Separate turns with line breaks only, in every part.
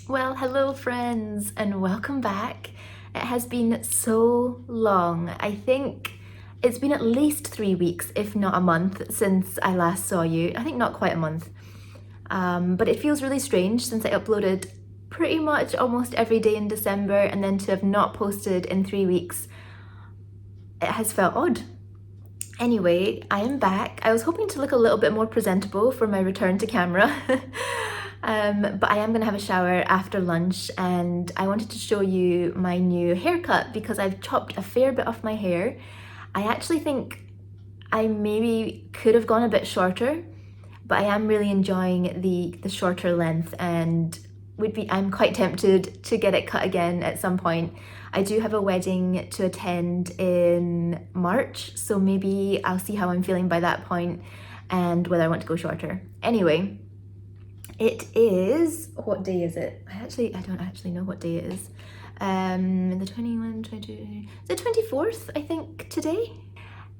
Well, hello friends and welcome back. It has been so long. I think it's been at least 3 weeks, if not a month, since I last saw you. I think not quite a month. But it feels really strange since I uploaded pretty much almost every day in December, and then to have not posted in 3 weeks, it has felt odd. Anyway, I am back. I was hoping to look a little bit more presentable for my return to camera. But I am gonna have a shower after lunch, and I wanted to show you my new haircut because I've chopped a fair bit off my hair. I actually think I maybe could have gone a bit shorter, but I am really enjoying the shorter length, and I'm quite tempted to get it cut again at some point. I do have a wedding to attend in March, so maybe I'll see how I'm feeling by that point and whether I want to go shorter. Anyway, it is, what day is it? I don't actually know what day it is. The 21, 22, the 24th, I think, today.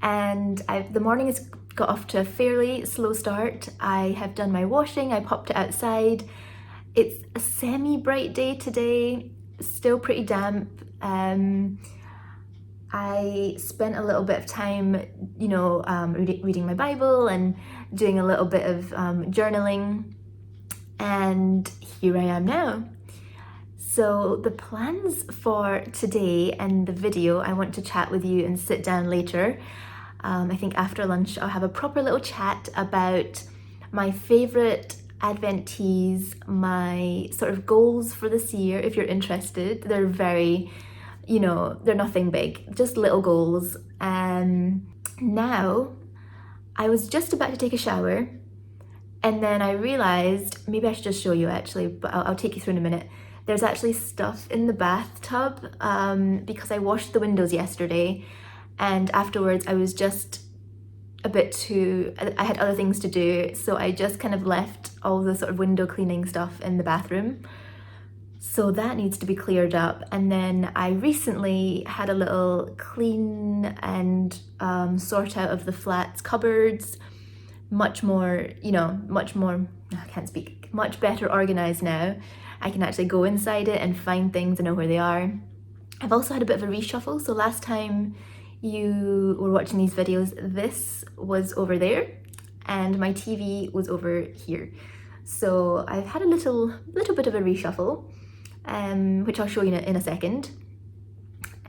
And the morning has got off to a fairly slow start. I have done my washing, I popped it outside. It's a semi-bright day today, still pretty damp. I spent a little bit of time, reading my Bible and doing a little bit of journaling. And here I am now. So the plans for today and the video, I want to chat with you and sit down later. I think after lunch I'll have a proper little chat about my favourite Advent teas, my sort of goals for this year, if you're interested. They're very, they're nothing big, just little goals. Now, I was just about to take a shower, and then I realised, maybe I should just show you actually, but I'll take you through in a minute. There's actually stuff in the bathtub because I washed the windows yesterday, and afterwards I was just I had other things to do, so I just kind of left all the sort of window cleaning stuff in the bathroom. So that needs to be cleared up. And then I recently had a little clean and sort out of the flat's cupboards. Much better organized now. I can actually go inside it and find things and know where they are. I've also had a bit of a reshuffle. So last time you were watching these videos, this was over there and my TV was over here. So I've had a little bit of a reshuffle, which I'll show you in a second.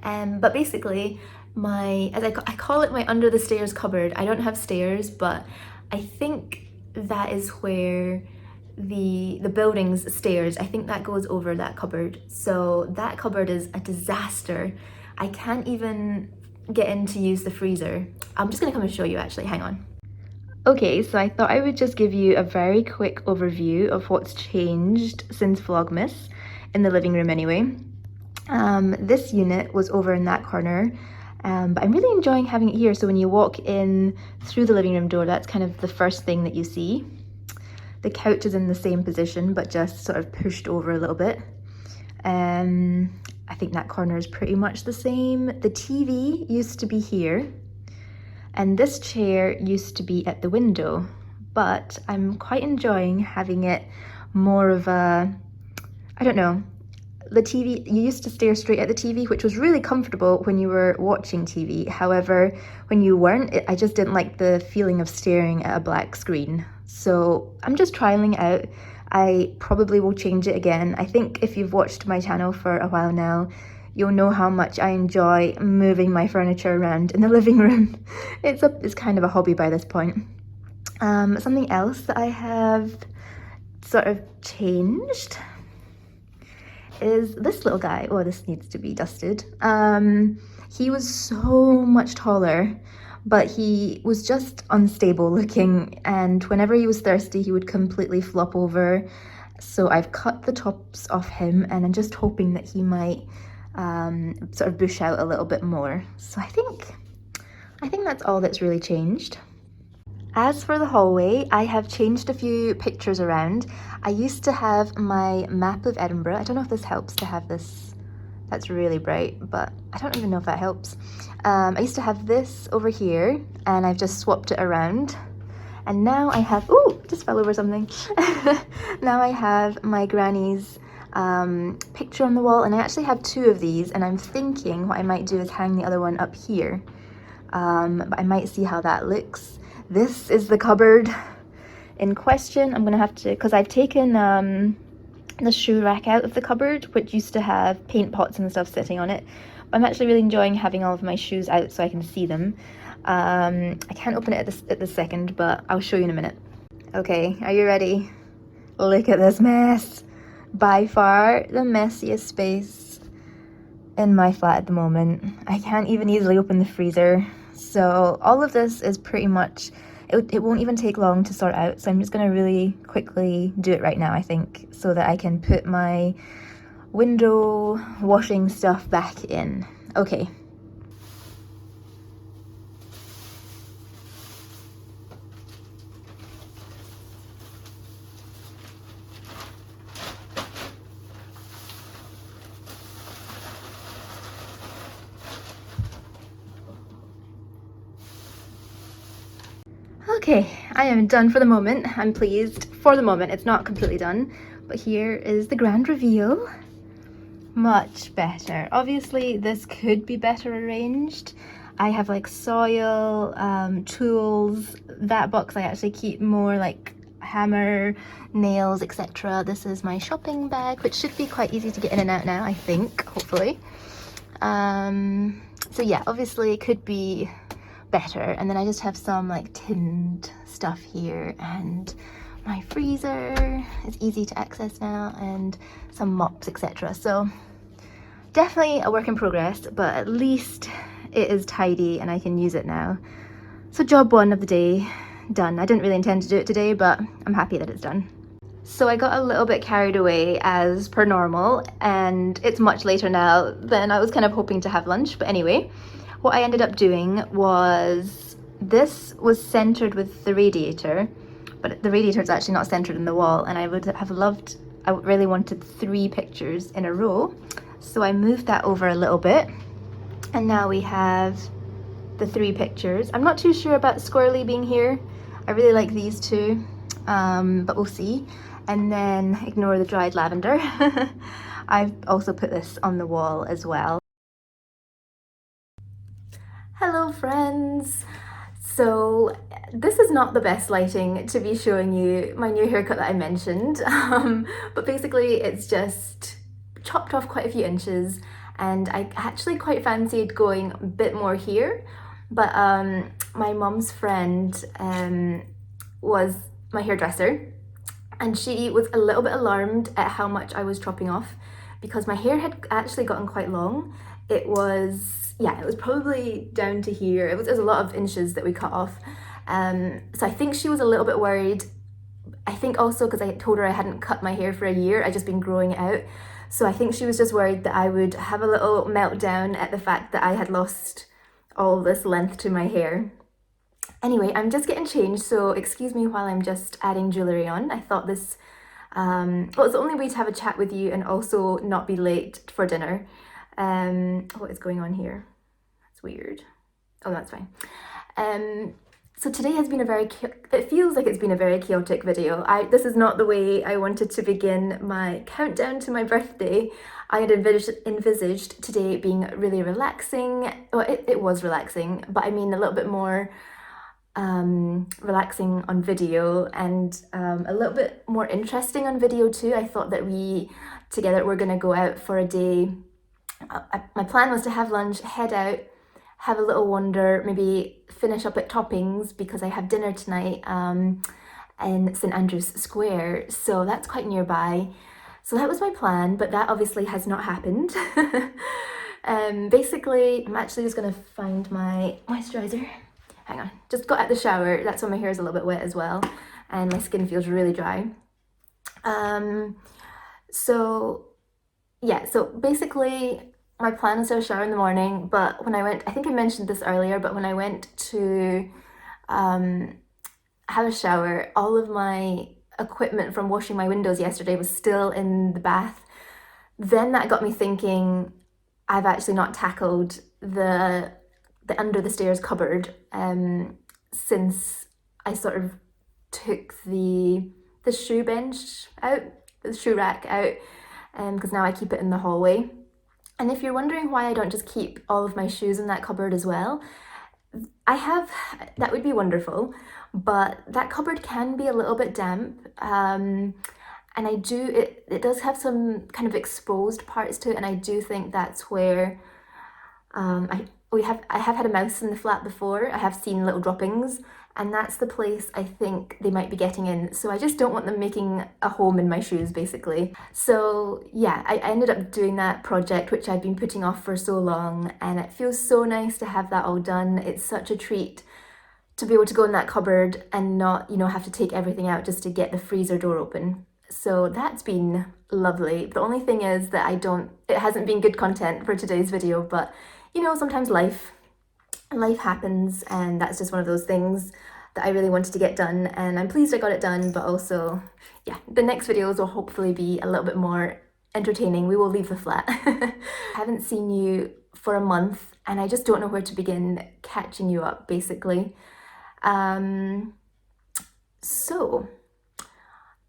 But basically, I call it my under the stairs cupboard. I don't have stairs, but I think that is where the building's stairs, I think that goes over that cupboard. So that cupboard is a disaster. I can't even get in to use the freezer. I'm just gonna come and show you actually, hang on. Okay, so I thought I would just give you a very quick overview of what's changed since Vlogmas, in the living room anyway. This unit was over in that corner, but I'm really enjoying having it here. So when you walk in through the living room door, that's kind of the first thing that you see. The couch is in the same position, but just sort of pushed over a little bit. I think that corner is pretty much the same. The TV used to be here, and this chair used to be at the window, but I'm quite enjoying having it more of a, I don't know, the TV, you used to stare straight at the TV, which was really comfortable when you were watching TV. However, when you weren't, I just didn't like the feeling of staring at a black screen. So I'm just trialing it out. I probably will change it again. I think if you've watched my channel for a while now, you'll know how much I enjoy moving my furniture around in the living room. It's kind of a hobby by this point. Something else that I have sort of changed is this little guy. Oh, this needs to be dusted. He was so much taller, but he was just unstable looking, and whenever he was thirsty he would completely flop over. So I've cut the tops off him, and I'm just hoping that he might sort of bush out a little bit more. So I think that's all that's really changed. As for the hallway, I have changed a few pictures around. I used to have my map of Edinburgh. I don't know if this helps to have this. That's really bright, but I don't even know if that helps. I used to have this over here, and I've just swapped it around. And now I have, ooh, just fell over something. Now I have my granny's picture on the wall, and I actually have two of these, and I'm thinking what I might do is hang the other one up here. But I might see how that looks. This is the cupboard in question. I'm gonna have to, because I've taken the shoe rack out of the cupboard, which used to have paint pots and stuff sitting on it. I'm actually really enjoying having all of my shoes out so I can see them. I can't open it at this second, but I'll show you in a minute. Okay, are you ready? Look at this mess. By far the messiest space in my flat at the moment. I can't even easily open the freezer. So all of this is pretty much, it won't even take long to sort out. So I'm just gonna really quickly do it right now, I think, so that I can put my window washing stuff back in. Okay. Okay, I am done for the moment. I'm pleased. For the moment, it's not completely done, but here is the grand reveal. Much better. Obviously, this could be better arranged. I have like soil, tools. That box I actually keep more like hammer, nails, etc. This is my shopping bag, which should be quite easy to get in and out now, I think, hopefully. So yeah, obviously it could be better. And then I just have some like tinned stuff here, and my freezer is easy to access now, and some mops, etc. So definitely a work in progress, but at least it is tidy and I can use it now. So job one of the day done. I didn't really intend to do it today, but I'm happy that it's done. So I got a little bit carried away as per normal, and it's much later now than I was kind of hoping to have lunch. But anyway, what I ended up doing was, this was centered with the radiator, but the radiator is actually not centered in the wall, and I would have loved, I really wanted 3 pictures in a row. So I moved that over a little bit, and now we have the 3 pictures. I'm not too sure about Squirrely being here. I really like these two, but we'll see. And then ignore the dried lavender. I've also put this on the wall as well. Hello friends! So this is not the best lighting to be showing you my new haircut that I mentioned, but basically it's just chopped off quite a few inches, and I actually quite fancied going a bit more here, but my mom's friend was my hairdresser, and she was a little bit alarmed at how much I was chopping off, because my hair had actually gotten quite long. It was, yeah, it was probably down to here. It was a lot of inches that we cut off. So I think she was a little bit worried. I think also because I told her I hadn't cut my hair for a year, I'd just been growing it out. So I think she was just worried that I would have a little meltdown at the fact that I had lost all this length to my hair. Anyway, I'm just getting changed, so excuse me while I'm just adding jewellery on. I thought this, well, it's the only way to have a chat with you and also not be late for dinner. What is going on here? That's weird. Oh, that's fine. So today has been it feels like it's been a very chaotic video. This is not the way I wanted to begin my countdown to my birthday. I had envisaged today being really relaxing. Well, it was relaxing, but I mean a little bit more relaxing on video, and a little bit more interesting on video too. I thought that we together were gonna go out for a day my plan was to have lunch, head out, have a little wander, maybe finish up at Toppings because I have dinner tonight in St Andrew's Square, so that's quite nearby. So that was my plan, but that obviously has not happened. Basically, I'm actually just gonna find my moisturizer. Hang on, just got out the shower, that's why my hair is a little bit wet as well, and my skin feels really dry. So yeah, so basically my plan was to have a shower in the morning, but when I went, I think I mentioned this earlier, but when I went to have a shower, all of my equipment from washing my windows yesterday was still in the bath. Then that got me thinking, I've actually not tackled the under the stairs cupboard since I sort of took the shoe bench out, the shoe rack out, because now I keep it in the hallway. And if you're wondering why I don't just keep all of my shoes in that cupboard as well, that would be wonderful, but that cupboard can be a little bit damp, and it does have some kind of exposed parts to it, and I do think that's where I have had a mouse in the flat before. I have seen little droppings, and that's the place I think they might be getting in. So I just don't want them making a home in my shoes, basically. So yeah, I ended up doing that project, which I've been putting off for so long, and it feels so nice to have that all done. It's such a treat to be able to go in that cupboard and not, have to take everything out just to get the freezer door open. So that's been lovely. The only thing is that it hasn't been good content for today's video, but sometimes life happens, and that's just one of those things that I really wanted to get done, and I'm pleased I got it done, but also, yeah, the next videos will hopefully be a little bit more entertaining. We will leave the flat. I haven't seen you for a month, and I just don't know where to begin catching you up, basically. So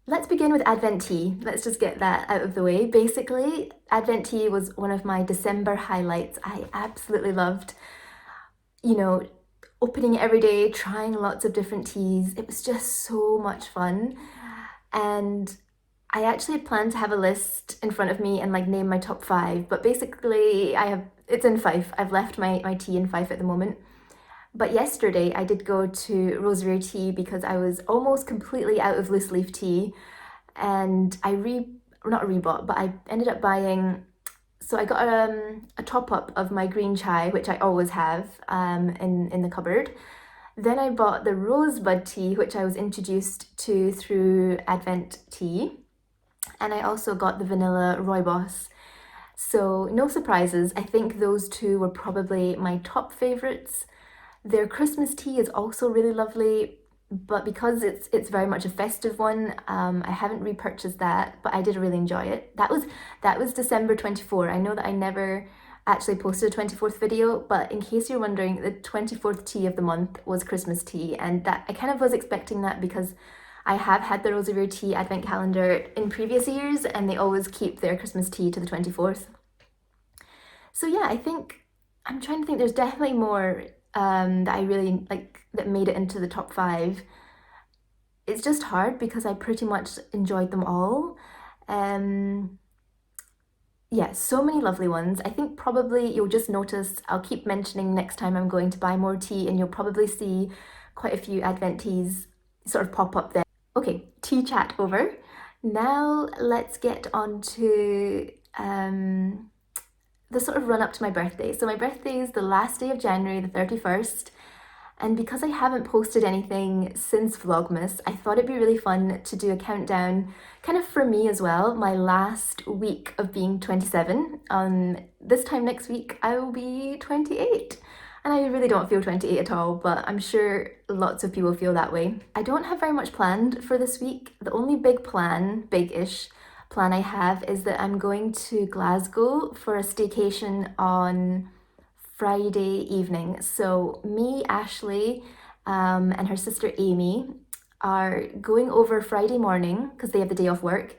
let's begin with Advent tea. Let's just get that out of the way. Basically, Advent tea was one of my December highlights. I absolutely loved, opening it every day, trying lots of different teas. It was just so much fun. And I actually had planned to have a list in front of me and name my top 5, but basically it's in Fife. I've left my tea in Fife at the moment. But yesterday I did go to Rosary Tea because I was almost completely out of loose leaf tea, and I ended up buying, so I got a top up of my green chai, which I always have in the cupboard. Then I bought the rosebud tea, which I was introduced to through Advent tea, and I also got the vanilla rooibos. So no surprises, I think those two were probably my top favorites. Their Christmas tea is also really lovely, but because it's very much a festive one, I haven't repurchased that, but I did really enjoy it. That was December 24. I know that I never actually posted a 24th video, but in case you're wondering, the 24th tea of the month was Christmas tea, and that I kind of was expecting that because I have had the Rosary Tea Advent calendar in previous years, and they always keep their Christmas tea to the 24th. So yeah, I'm trying to think, there's definitely more that I really like that made it into the top 5. It's just hard because I pretty much enjoyed them all. Yeah, so many lovely ones. I think probably you'll just notice I'll keep mentioning next time I'm going to buy more tea, and you'll probably see quite a few Advent teas sort of pop up there. Okay, tea chat over. Now let's get on to the sort of run up to my birthday. So my birthday is the last day of January, the 31st. And because I haven't posted anything since Vlogmas, I thought it'd be really fun to do a countdown, kind of for me as well, my last week of being 27. This time next week, I will be 28. And I really don't feel 28 at all, but I'm sure lots of people feel that way. I don't have very much planned for this week. The only big-ish plan I have is that I'm going to Glasgow for a staycation on Friday evening. So me, Ashley, and her sister Amy are going over Friday morning because they have the day off work.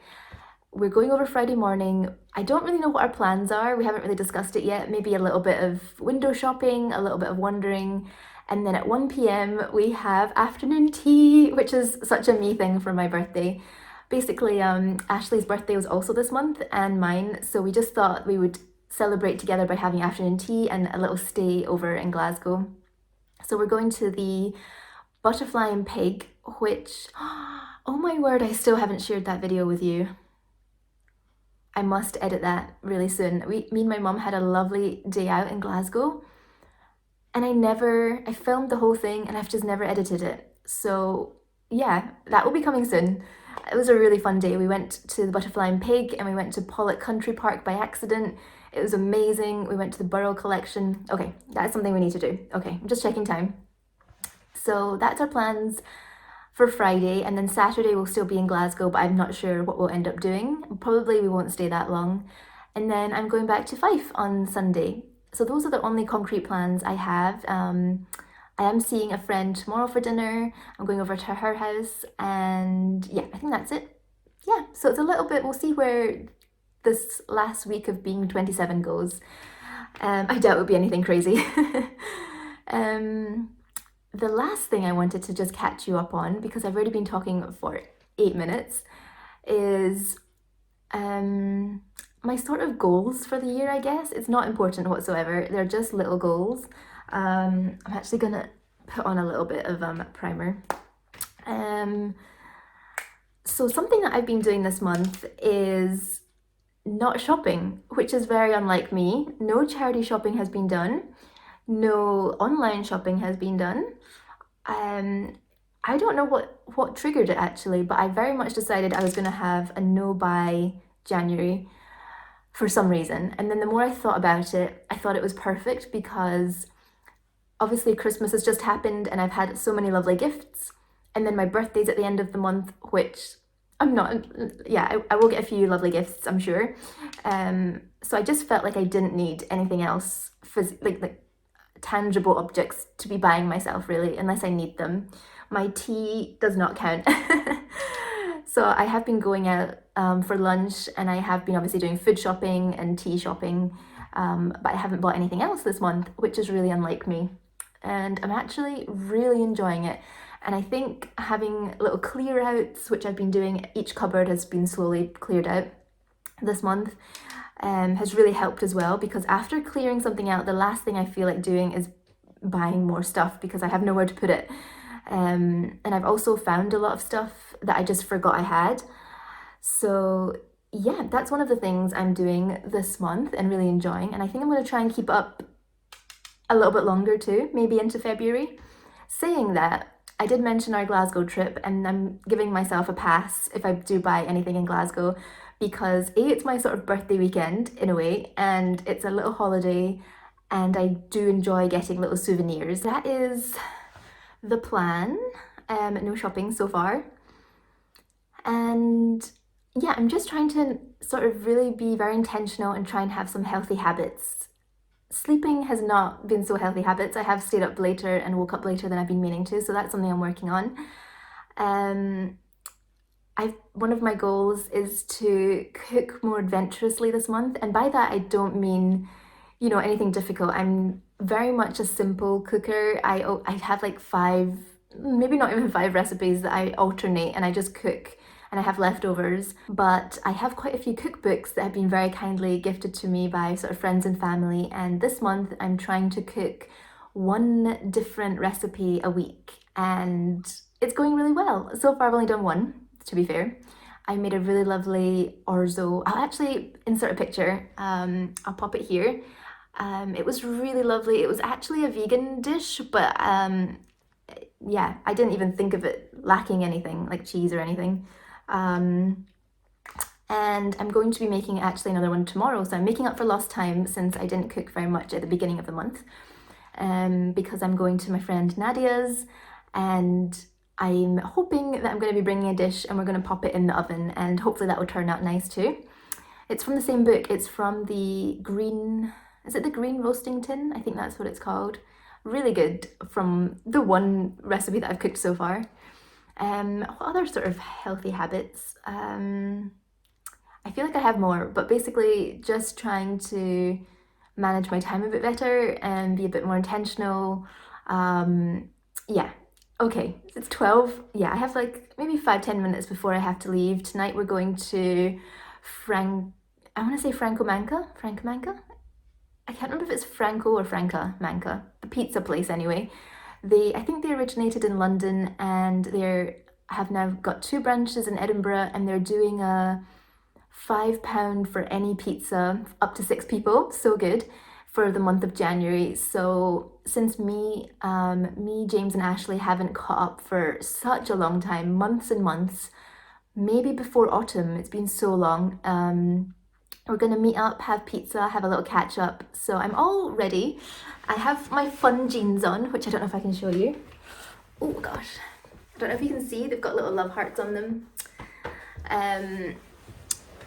We're going over Friday morning. I don't really know what our plans are. We haven't really discussed it yet. Maybe a little bit of window shopping, a little bit of wandering. And then at 1 p.m. we have afternoon tea, which is such a me thing for my birthday. Basically, Ashley's birthday was also this month and mine, so we just thought we would celebrate together by having afternoon tea and a little stay over in Glasgow. So we're going to the Butterfly and Pig, which, oh my word, I still haven't shared that video with you. I must edit that really soon. Me and my mum had a lovely day out in Glasgow, and I filmed the whole thing and I've just never edited it. So yeah, that will be coming soon. It was a really fun day. We went to the Butterfly and Pig and we went to Bucolic Country Park by accident. It was amazing. We went to the Burrell collection. Okay, that's something we need to do. Okay, I'm just checking time. So that's our plans for Friday, and then Saturday we'll still be in Glasgow, but I'm not sure what we'll end up doing. Probably we won't stay that long. And then I'm going back to Fife on Sunday. So those are the only concrete plans I have. I am seeing a friend tomorrow for dinner. I'm going over to her house, and yeah, I think that's it. Yeah, so it's a little bit, we'll see where this last week of being 27 goes. I doubt it will be anything crazy. The last thing I wanted to just catch you up on, because I've already been talking for 8 minutes, is my sort of goals for the year, I guess. It's not important whatsoever. They're just little goals. I'm actually gonna put on a little bit of primer. So something that I've been doing this month is not shopping, which is very unlike me. No charity shopping has been done. No online shopping has been done. I don't know what triggered it actually, but I very much decided I was going to have a no buy January for some reason. And then the more I thought about it, I thought it was perfect because obviously Christmas has just happened and I've had so many lovely gifts. And then my birthday's at the end of the month, which I'm not, yeah, I will get a few lovely gifts, I'm sure. So I just felt like I didn't need anything else, like tangible objects to be buying myself really, unless I need them. My tea does not count. So I have been going out for lunch, and I have been obviously doing food shopping and tea shopping, but I haven't bought anything else this month, which is really unlike me. And I'm actually really enjoying it. And I think having little clear outs, which I've been doing, each cupboard has been slowly cleared out this month, has really helped as well, because after clearing something out, the last thing I feel like doing is buying more stuff because I have nowhere to put it. And I've also found a lot of stuff that I just forgot I had. So yeah, that's one of the things I'm doing this month and really enjoying. And I think I'm going to try and keep up a little bit longer too, maybe into February. Saying that, I did mention our Glasgow trip, and I'm giving myself a pass if I do buy anything in Glasgow, because A, it's my sort of birthday weekend in a way, and it's a little holiday, and I do enjoy getting little souvenirs. That is the plan. No shopping so far. And yeah, I'm just trying to sort of really be very intentional and try and have some healthy habits. Sleeping has not been so healthy habits. I have stayed up later and woke up later than I've been meaning to, so that's something I'm working on. One of my goals is to cook more adventurously this month, and by that I don't mean, you know, anything difficult. I'm very much a simple cooker. I have like 5, maybe not even 5 recipes that I alternate, and I just cook and I have leftovers. But I have quite a few cookbooks that have been very kindly gifted to me by sort of friends and family, and this month I'm trying to cook 1 different recipe a week, and it's going really well. So far I've only done 1, to be fair. I made a really lovely orzo. I'll actually insert a picture. I'll pop it here. It was really lovely. It was actually a vegan dish, but yeah, I didn't even think of it lacking anything like cheese or anything. And I'm going to be making actually another one tomorrow, so I'm making up for lost time since I didn't cook very much at the beginning of the month, because I'm going to my friend Nadia's, and I'm hoping that I'm going to be bringing a dish and we're going to pop it in the oven, and hopefully that will turn out nice too. It's from the same book. It's from the green, is it the green roasting tin? I think that's what it's called. Really good, from the 1 recipe that I've cooked so far. What other sort of healthy habits? I feel like I have more, but basically just trying to manage my time a bit better and be a bit more intentional. Yeah, okay, it's 12. Yeah, I have like maybe 5-10 minutes before I have to leave. Tonight we're going to I want to say Francomanca? I can't remember if it's Franco or Manca, the pizza place anyway. I think they originated in London, and they have now got 2 branches in Edinburgh, and they're doing a £5 for any pizza up to 6 people, so good, for the month of January. So since James and Ashley haven't caught up for such a long time, months and months, maybe before autumn, it's been so long, we're gonna meet up, have pizza, have a little catch up. So I'm all ready. I have my fun jeans on, which I don't know if I can show you. Oh gosh, I don't know if you can see, they've got little love hearts on them.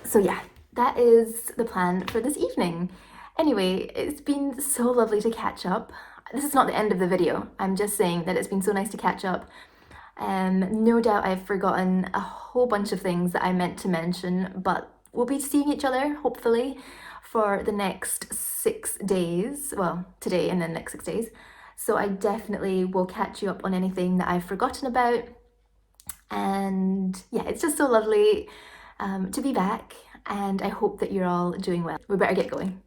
So yeah, that is the plan for this evening. Anyway, it's been so lovely to catch up. This is not the end of the video. I'm just saying that it's been so nice to catch up. No doubt I've forgotten a whole bunch of things that I meant to mention, but we'll be seeing each other, hopefully, for the next 6 days. Well, today and then next 6 days. So I definitely will catch you up on anything that I've forgotten about. And yeah, it's just so lovely to be back, and I hope that you're all doing well. We better get going.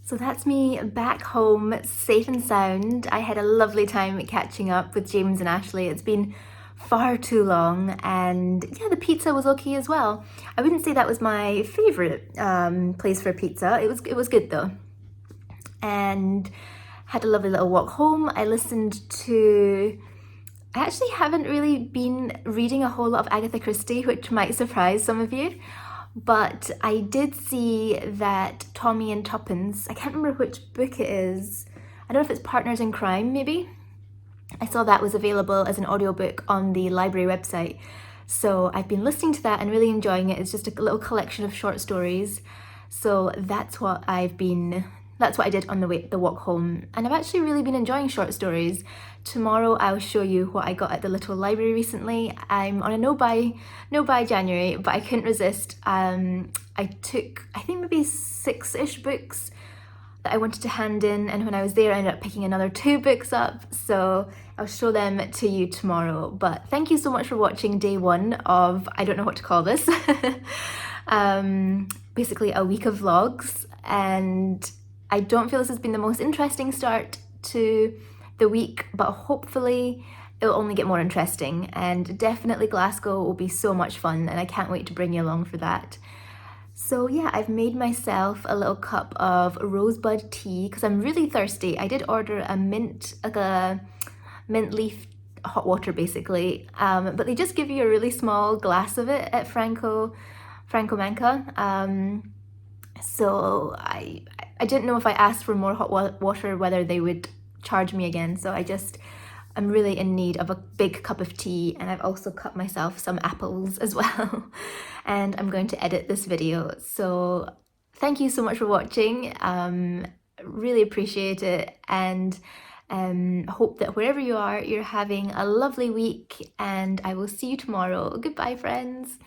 So that's me back home, safe and sound. I had a lovely time catching up with James and Ashley. It's been far too long, and yeah, the pizza was okay as well. I wouldn't say that was my favourite place for pizza. It was good though. And had a lovely little walk home. I actually haven't really been reading a whole lot of Agatha Christie, which might surprise some of you. But I did see that Tommy and Tuppence, I can't remember which book it is. I don't know if it's Partners in Crime, maybe? I saw that was available as an audiobook on the library website. So I've been listening to that and really enjoying it. It's just a little collection of short stories. So that's what I did on the walk home. And I've actually really been enjoying short stories. Tomorrow I'll show you what I got at the little library recently. I'm on a no buy January, but I couldn't resist. I took, I think maybe 6-ish books that I wanted to hand in, and when I was there I ended up picking another 2 books up, so I'll show them to you tomorrow. But thank you so much for watching day 1 of, I don't know what to call this, basically a week of vlogs. And I don't feel this has been the most interesting start to the week, but hopefully it'll only get more interesting, and definitely Glasgow will be so much fun, and I can't wait to bring you along for that. So yeah, I've made myself a little cup of rosebud tea because I'm really thirsty. I did order a mint, like a mint leaf hot water basically, but they just give you a really small glass of it at Franco Manca. So I didn't know if I asked for more hot water whether they would charge me again. So I'm really in need of a big cup of tea, and I've also cut myself some apples as well. And I'm going to edit this video. So thank you so much for watching. Really appreciate it, and hope that wherever you are, you're having a lovely week, and I will see you tomorrow. Goodbye, friends.